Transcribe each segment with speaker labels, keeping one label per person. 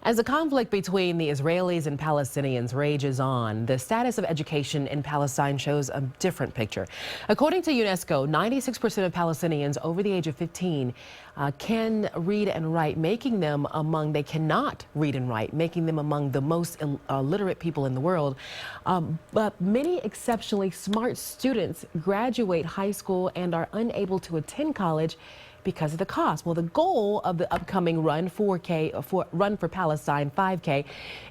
Speaker 1: As the conflict between the Israelis and Palestinians rages on, the status of education in Palestine shows a different picture. According to UNESCO, 96% of Palestinians over the age of 15 can read and write, they cannot read and write, making them among the most illiterate people in the world. But many exceptionally smart students graduate high school and are unable to attend college because of the cost. Well, the goal of the upcoming Run for Palestine 5K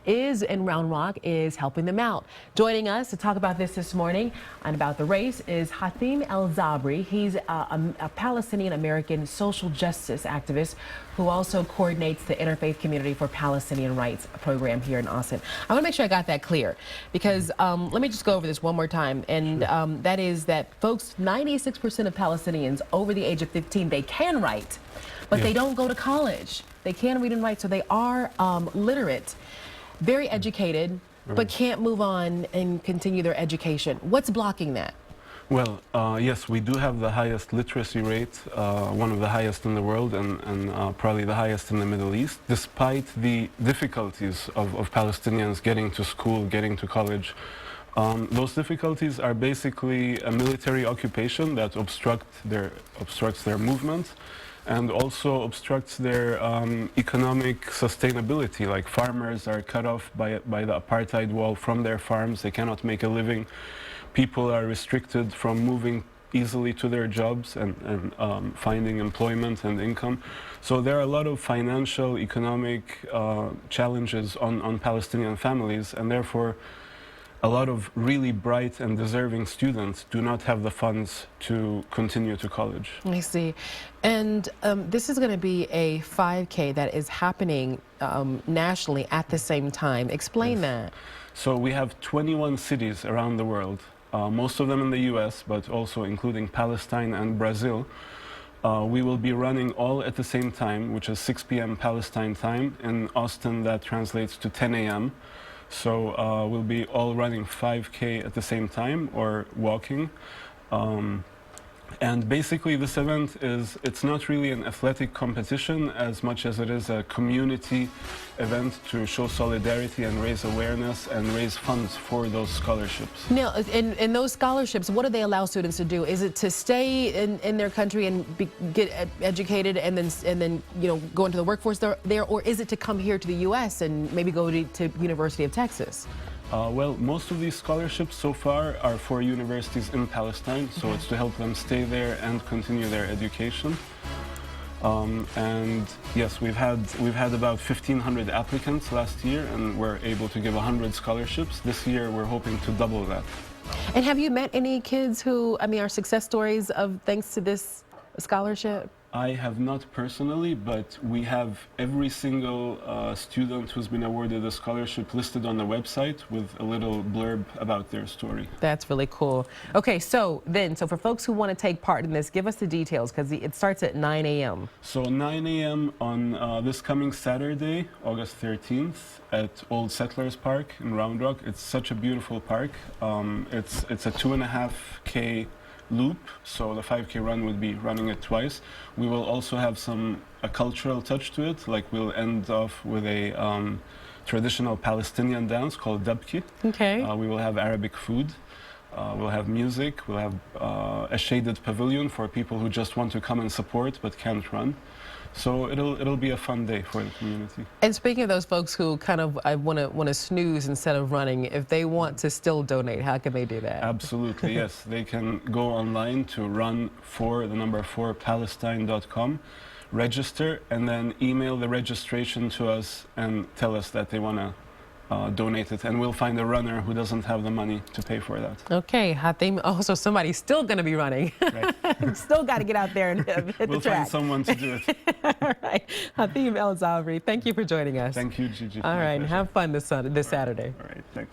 Speaker 1: in Round Rock is helping them out. Joining us to talk about this morning and about the race is Hatim El-Zabri. He's a Palestinian American social justice activist who also coordinates the Interfaith Community for Palestinian Rights program here in Austin. I want to make sure I got that clear because let me just go over this one more time. And that is that, folks, 96% of Palestinians over the age of 15, they can write, but they don't go to college. They can read and write, so they are literate, very educated, but can't move on and continue their education. What's blocking that?
Speaker 2: Well, yes, we do have the highest literacy rate, one of the highest in the world, and probably the highest in the Middle East. Despite the difficulties of Palestinians getting to school, getting to college, those difficulties are basically a military occupation that obstructs their movement and also obstructs their economic sustainability. Like, farmers are cut off by the apartheid wall from their farms. They cannot make a living. People are restricted from moving easily to their jobs and finding employment and income. So there are a lot of financial, economic challenges on Palestinian families, and therefore a lot of really bright and deserving students do not have the funds to continue to college.
Speaker 1: I see. And this is going to be a 5K that is happening nationally at the same time. Explain that.
Speaker 2: So we have 21 cities around the world, most of them in the US, but also including Palestine and Brazil. We will be running all at the same time, which is 6 p.m. Palestine time. In Austin, that translates to 10 a.m. So we'll be all running 5K at the same time or walking. And basically this event it's not really an athletic competition as much as it is a community event to show solidarity and raise awareness and raise funds for those scholarships.
Speaker 1: Now, in those scholarships, what do they allow students to do? Is it to stay in their country and get educated and then go into the workforce there, or is it to come here to the U.S. and maybe go to University of Texas?
Speaker 2: Well, most of these scholarships so far are for universities in Palestine, so it's to help them stay there and continue their education. And yes, we've had about 1,500 applicants last year, and we're able to give 100 scholarships. This year, we're hoping to double that.
Speaker 1: And have you met any kids who, are success stories of thanks to this scholarship?
Speaker 2: I have not personally, but we have every single student who's been awarded a scholarship listed on the website with a little blurb about their story.
Speaker 1: That's really cool. Okay, so for folks who want to take part in this, give us the details, because it starts at 9 a.m.
Speaker 2: So 9 a.m. on this coming Saturday, August 13th, at Old Settlers Park in Round Rock. It's such a beautiful park. It's a 2.5K loop, so the 5K run would be running it twice. We will also have a cultural touch to it, like we'll end off with a traditional Palestinian dance called dabki.
Speaker 1: Okay.
Speaker 2: We will have Arabic food. We'll have music. We'll have a shaded pavilion for people who just want to come and support but can't run. So it'll be a fun day for the community.
Speaker 1: And speaking of those folks who want to snooze instead of running, if they want to still donate, how can they do that?
Speaker 2: Absolutely, yes. They can go online to run4Palestine.com, register, and then email the registration to us and tell us that they want to donate it, and we'll find a runner who doesn't have the money to pay for that.
Speaker 1: Okay, Hatim, so somebody's still going to be running.
Speaker 2: Right.
Speaker 1: Still got to get out there and hit the track.
Speaker 2: We'll find someone to do it.
Speaker 1: All right, Hatim El-Zabri, thank you for joining us.
Speaker 2: Thank you, Gigi.
Speaker 1: All right, and have fun this Saturday.
Speaker 2: All right, thanks.